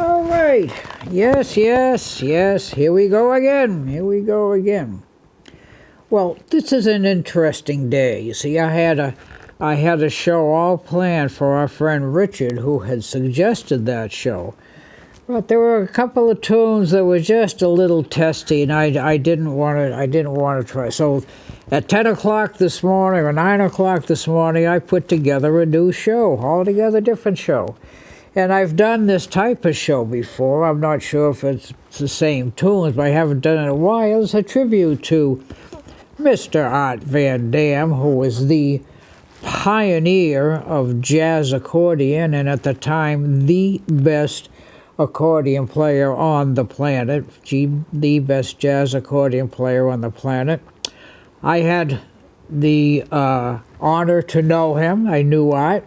All right. Yes, yes, yes. Here we go again. Here we go again. Well, this is an interesting day. You see, I had a show all planned for our friend Richard, who had suggested that show. But there were a couple of tunes that were just a little testy, and I didn't want to try. So at 10 o'clock this morning or 9 o'clock this morning, I put together a new show, altogether different show. And I've done this type of show before. I'm not sure if it's the same tunes, but I haven't done it in a while. It's a tribute to Mr. Art Van Dam, who was the pioneer of jazz accordion, and at the time the best accordion player on the planet, the best jazz accordion player on the planet. I had the honor to know him. I knew Art.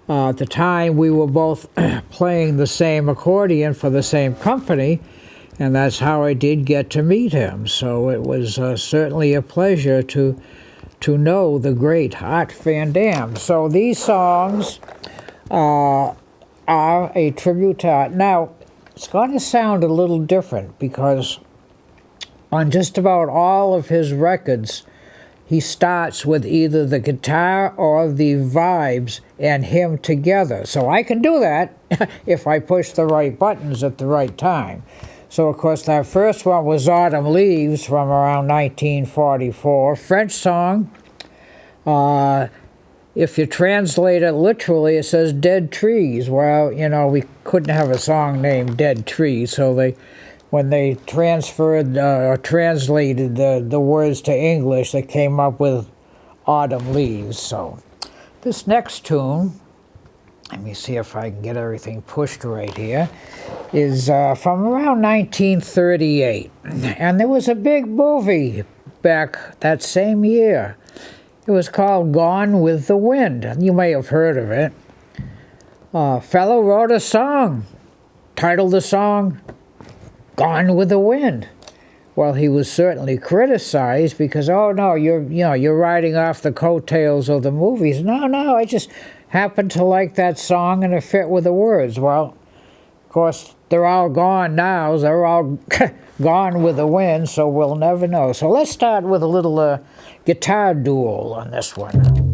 At the time, we were both playing the same accordion for the same company, and that's how I did get to meet him. So it was certainly a pleasure to know the great Art Van Dam. So these songs are a tribute to Art. Now, it's going to sound a little different because on just about all of his records, he starts with either the guitar or the vibes and him together. So I can do that if I push the right buttons at the right time. So, of course, that first one was Autumn Leaves from around 1944, French song. If you translate it literally, it says Dead Trees. Well, you know, we couldn't have a song named Dead Trees, so when they transferred or translated the words to English, they came up with Autumn Leaves. So this next tune, let me see if I can get everything pushed right here, is from around 1938. And there was a big movie back that same year. It was called Gone with the Wind. You may have heard of it. Fellow wrote a song, titled the song Gone with the Wind. Well, he was certainly criticized because, oh no, you're riding off the coattails of the movies. No, I just happened to like that song and it fit with the words. Well, of course, they're all gone now. They're all gone with the wind, so we'll never know. So let's start with a little guitar duel on this one.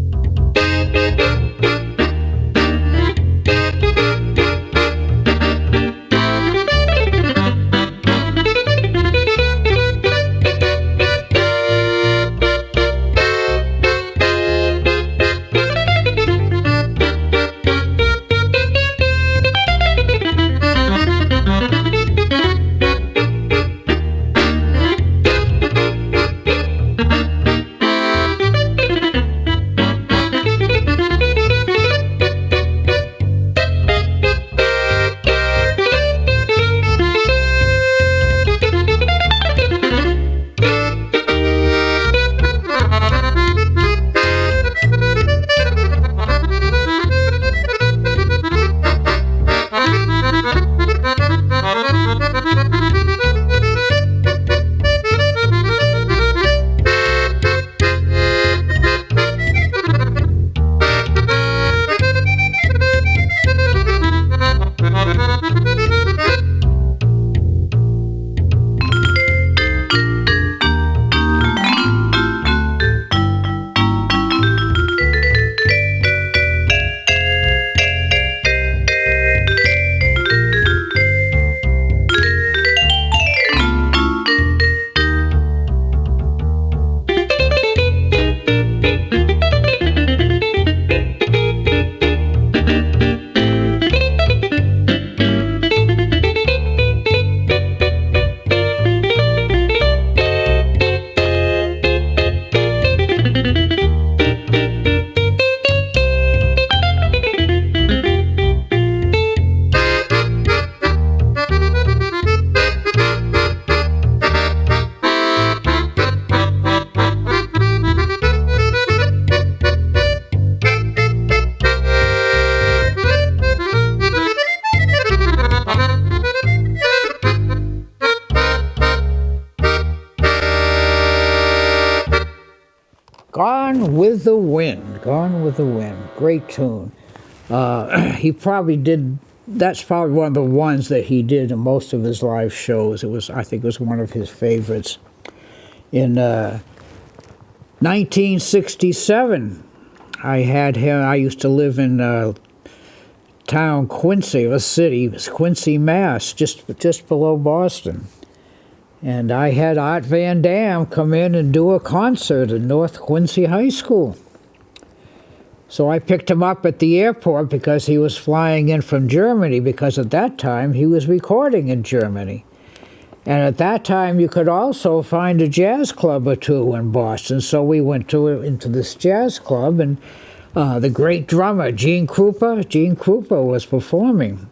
Gone with the Wind. Great tune. He probably did that's probably one of the ones that he did in most of his live shows. I think it was one of his favorites. In 1967, I had him. I used to live in town Quincy, a city, Quincy, Mass, just below Boston. And I had Art Van Dam come in and do a concert at North Quincy High School. So I picked him up at the airport because he was flying in from Germany, because at that time he was recording in Germany. And at that time you could also find a jazz club or two in Boston. So we went into this jazz club, and the great drummer, Gene Krupa was performing.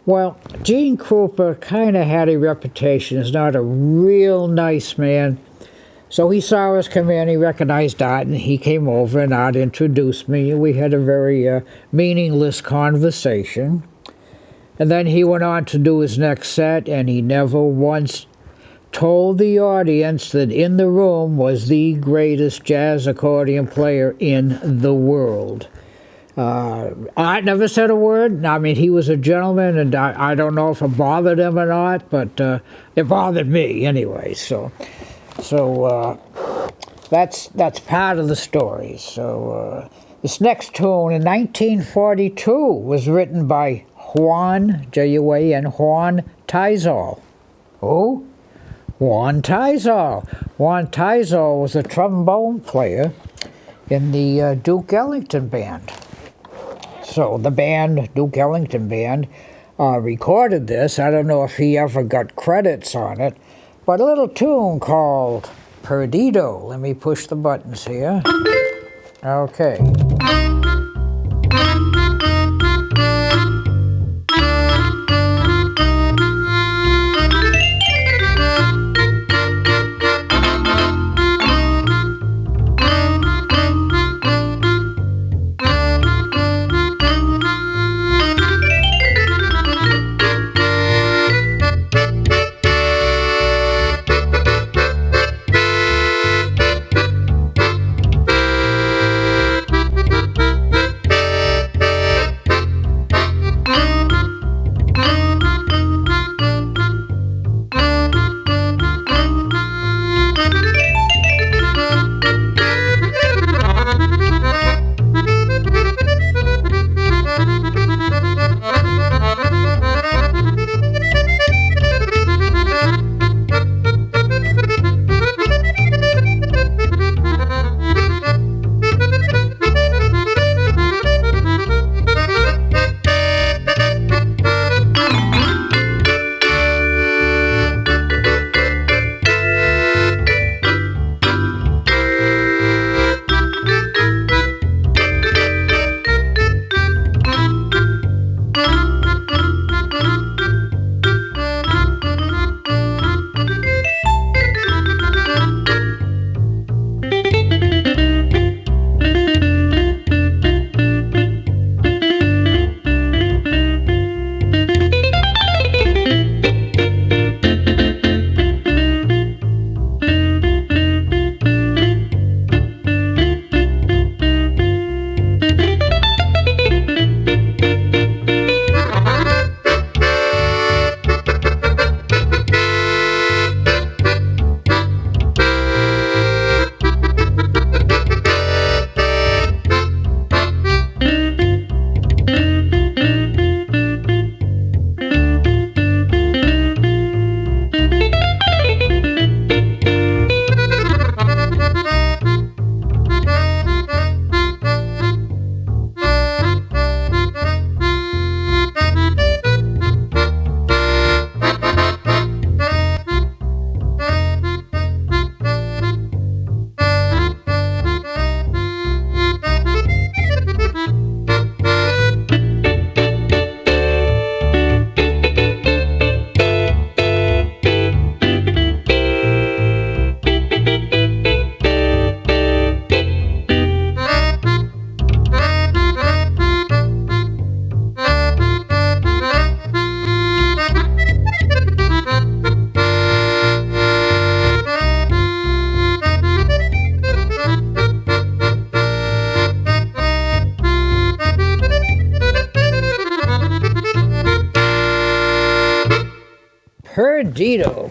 Well, Gene Krupa kind of had a reputation as not a real nice man. So he saw us come in, he recognized Art, and he came over, and Art introduced me. We had a very meaningless conversation. And then he went on to do his next set, and he never once told the audience that in the room was the greatest jazz accordion player in the world. Art never said a word. I mean, he was a gentleman, and I don't know if it bothered him or not, but it bothered me anyway. So that's part of the story. So this next tune in 1942 was written by Juan, J-U-A-N, Juan Tizol. Who? Juan Tizol. Juan Tizol was a trombone player in the Duke Ellington Band. So the band, Duke Ellington Band, recorded this. I don't know if he ever got credits on it, but a little tune called Perdido. Let me push the buttons here. Okay. Perdido,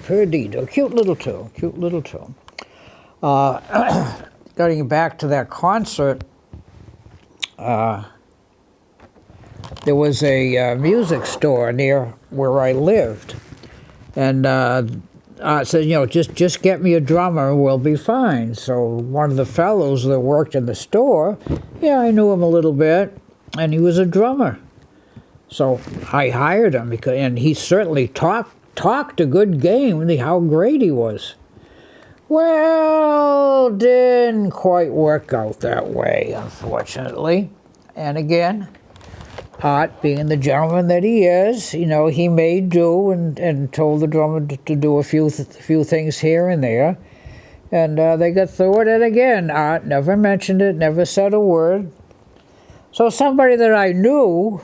cute little tune. Getting back to that concert, there was a music store near where I lived, and I said, just get me a drummer and we'll be fine. So one of the fellows that worked in the store, I knew him a little bit, and he was a drummer. So I hired him, and he certainly talked a good game, how great he was. Well, didn't quite work out that way, unfortunately. And again, Art, being the gentleman that he is, he made do and told the drummer to do a few things here and there. And they got through it, and again, Art never mentioned it, never said a word. So somebody that I knew,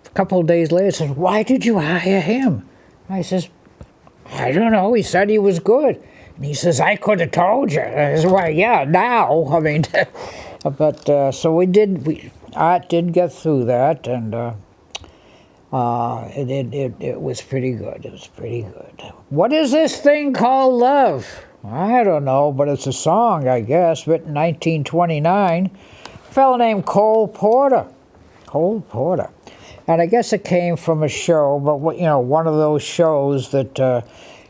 a couple of days later, said, "Why did you hire him?" I says, "I don't know, he said he was good." And he says, "I could have told you." I said, "Well, yeah, now." I mean, but so Art did get through that, and it was pretty good. It was pretty good. What is this thing called love? I don't know, but it's a song, I guess, written in 1929. A fellow named Cole Porter. And I guess it came from a show, but one of those shows that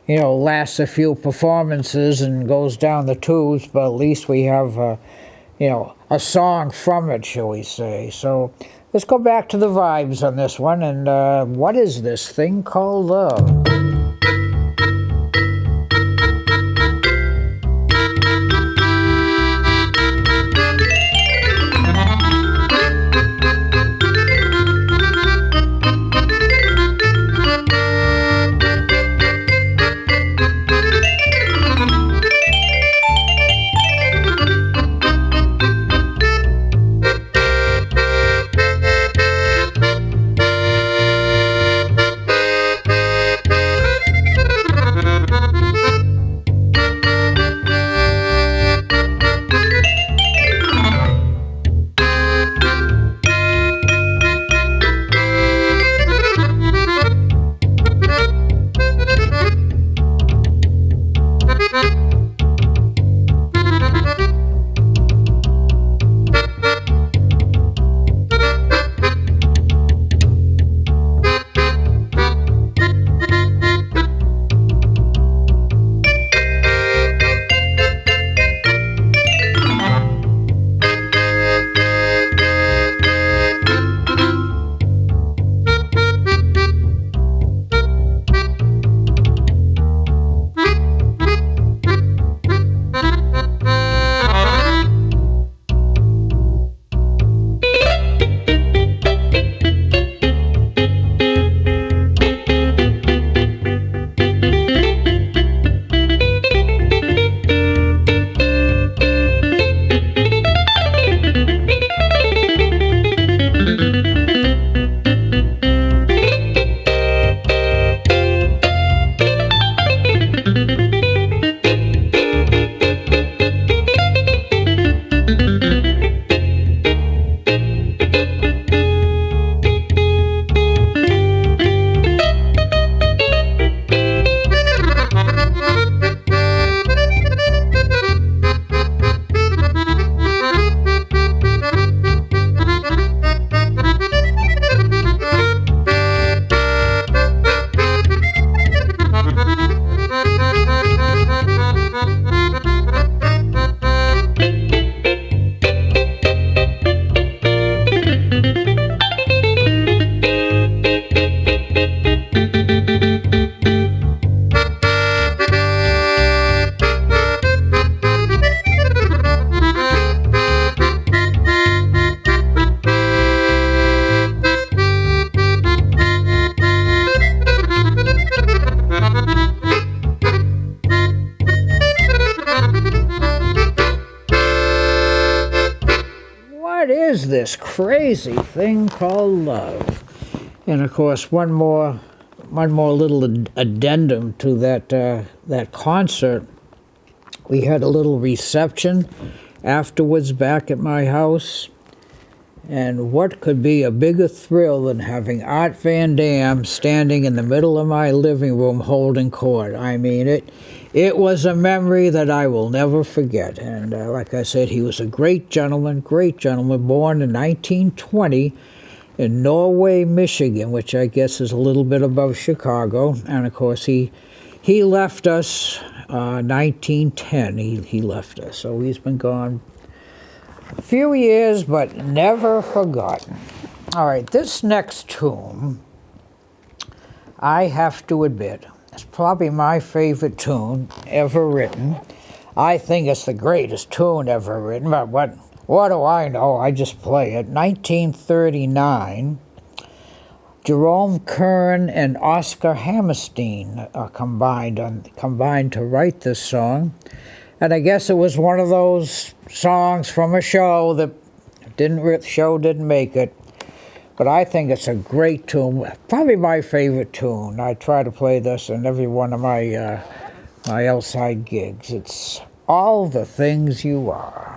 lasts a few performances and goes down the tubes, but at least we have a song from it, shall we say. So let's go back to the vibes on this one, and what is this thing called love? This crazy thing called love. And of course, one more little addendum to that concert. We had a little reception afterwards back at my house, And what could be a bigger thrill than having Art Van Dam standing in the middle of my living room holding court? I mean, it was a memory that I will never forget. And like I said, he was a great gentleman, born in 1920 in Norway, Michigan, which I guess is a little bit above Chicago. And of course, he left us 1910. He left us, so he's been gone a few years, but never forgotten. All right, this next tune, I have to admit, is probably my favorite tune ever written. I think it's the greatest tune ever written, but what do I know? I just play it. 1939, Jerome Kern and Oscar Hammerstein combined to write this song. And I guess it was one of those songs from a show that didn't make it. But I think it's a great tune, probably my favorite tune. I try to play this in every one of my outside gigs. It's All the Things You Are.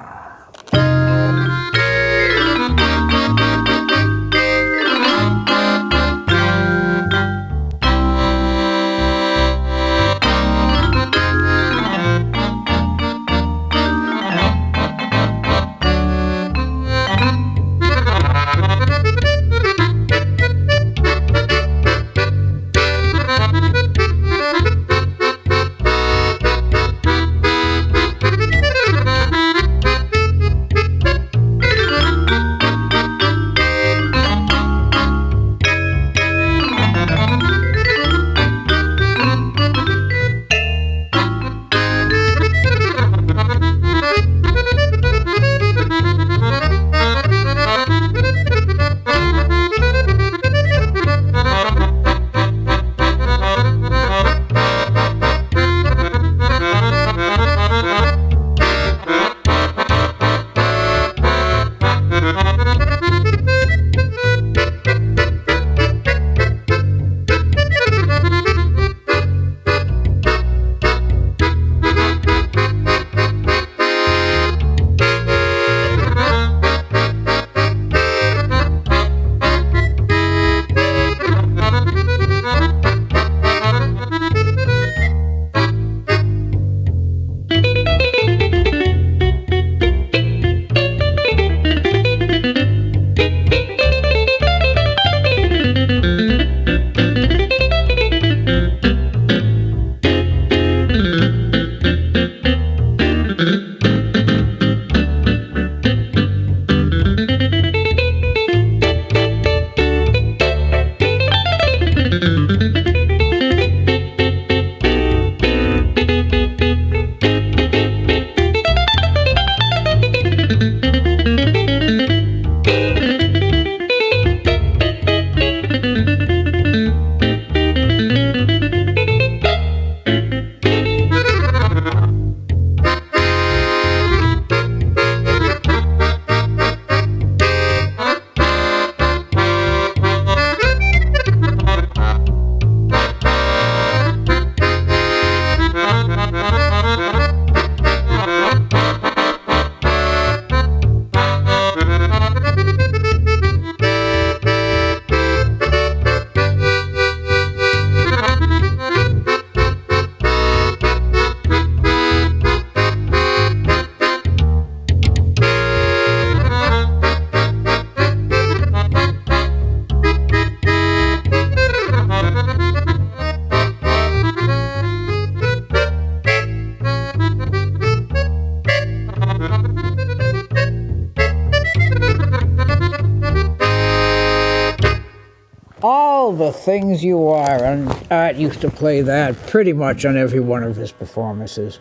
All the Things You Are, and Art used to play that pretty much on every one of his performances.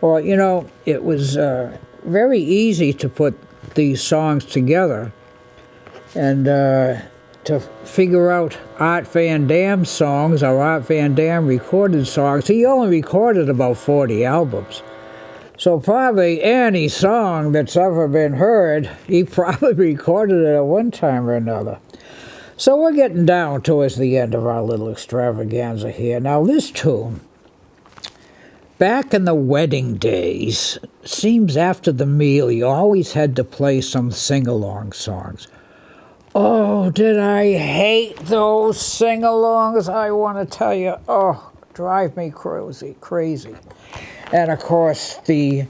Well, you know, it was very easy to put these songs together and to figure out Art Van Dam songs or Art Van Dam recorded songs. He only recorded about 40 albums. So probably any song that's ever been heard, he probably recorded it at one time or another. So we're getting down towards the end of our little extravaganza here. Now this tune, Back in the wedding days, seems after the meal you always had to play some sing-along songs. Oh, did I hate those sing-alongs, I want to tell you. Oh, drive me crazy. And of course, the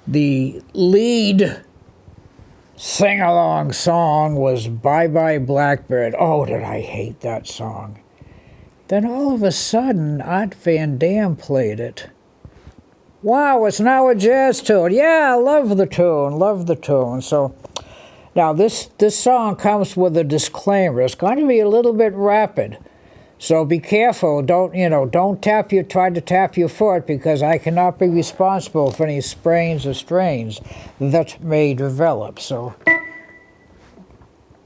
lead sing-along song was Bye Bye Blackbird. Oh, did I hate that song. Then all of a sudden, Art Van Dam played it. Wow, it's now a jazz tune. Yeah, I love the tune. So now this song comes with a disclaimer. It's going to be a little bit rapid. So be careful. Don't try to tap your foot, because I cannot be responsible for any sprains or strains that may develop. So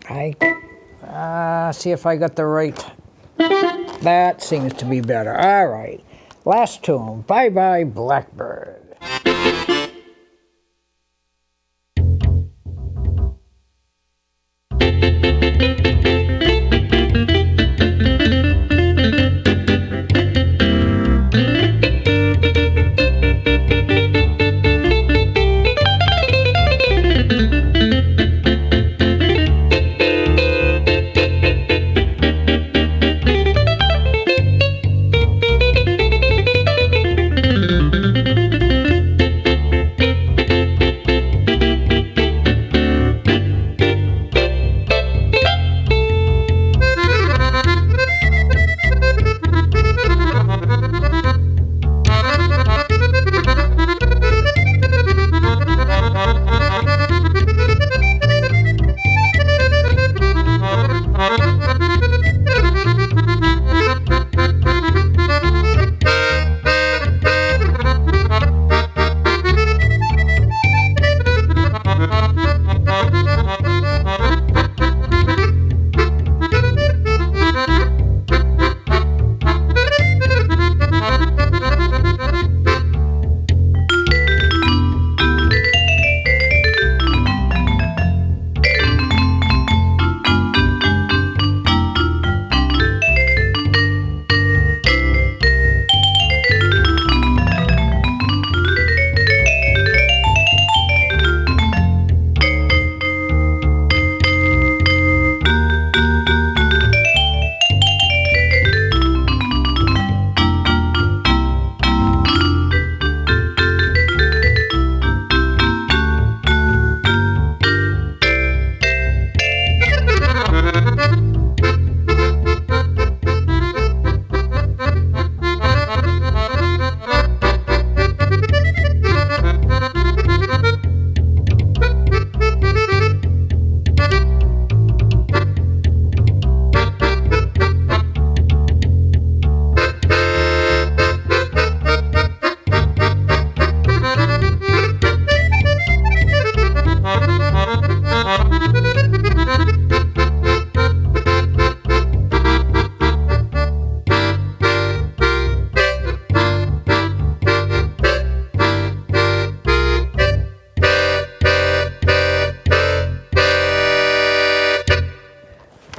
I see if I got the right. That seems to be better. All right. Last tune, Bye Bye Blackbird.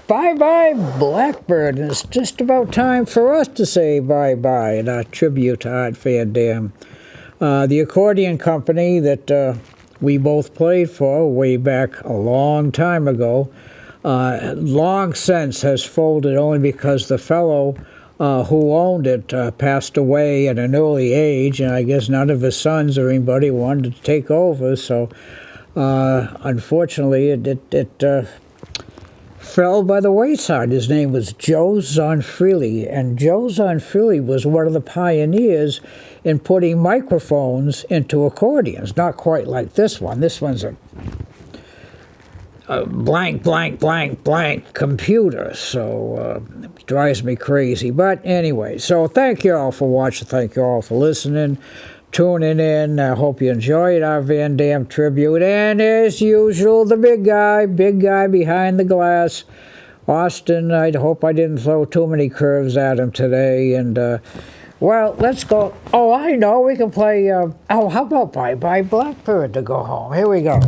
Bye-bye, Blackbird. And it's just about time for us to say bye-bye in our tribute to Art Van Dam. The accordion company that we both played for way back a long time ago, long since has folded only because the fellow who owned it passed away at an early age, and I guess none of his sons or anybody wanted to take over, so unfortunately it fell by the wayside. His name was Joe Zonfrilli, and Joe Zonfrilli was one of the pioneers in putting microphones into accordions. Not quite like this one. This one's a blank, blank, blank, blank computer, so it drives me crazy. But anyway, so thank you all for watching. Thank you all for listening, tuning in. I hope you enjoyed our Van Dam tribute. And as usual, the big guy behind the glass, Austin. I hope I didn't throw too many curves at him today. And, well, let's go. Oh, I know. We can play, how about Bye Bye Blackbird to go home. Here we go.